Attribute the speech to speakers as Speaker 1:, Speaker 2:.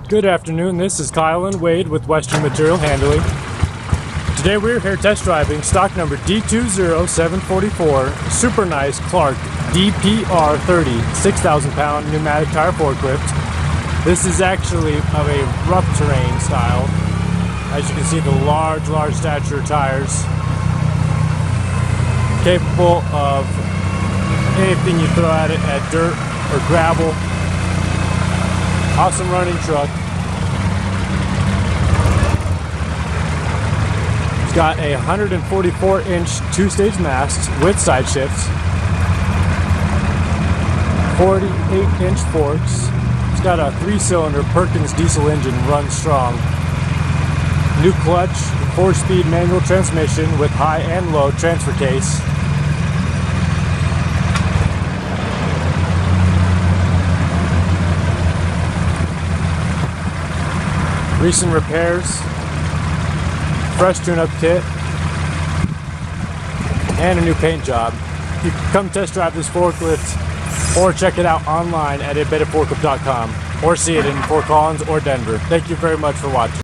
Speaker 1: Good afternoon, this is Kyle and Wade with Western Material Handling. Today we're here test driving stock number D20744 super nice Clark DPR30 6,000 pound pneumatic tire forklift. This is actually of a rough terrain style. As you can see, the large stature tires, capable of anything you throw at it, at dirt or gravel. Awesome running truck. It's got a 144-inch two-stage mast with side shifts, 48-inch forks. It's got a 3-cylinder Perkins diesel engine, runs strong. New clutch, 4-speed manual transmission with high and low transfer case. Recent repairs, fresh tune-up kit, and a new paint job. You can come test drive this forklift or check it out online at abetaforklift.com or see it in Fort Collins or Denver. Thank you very much for watching.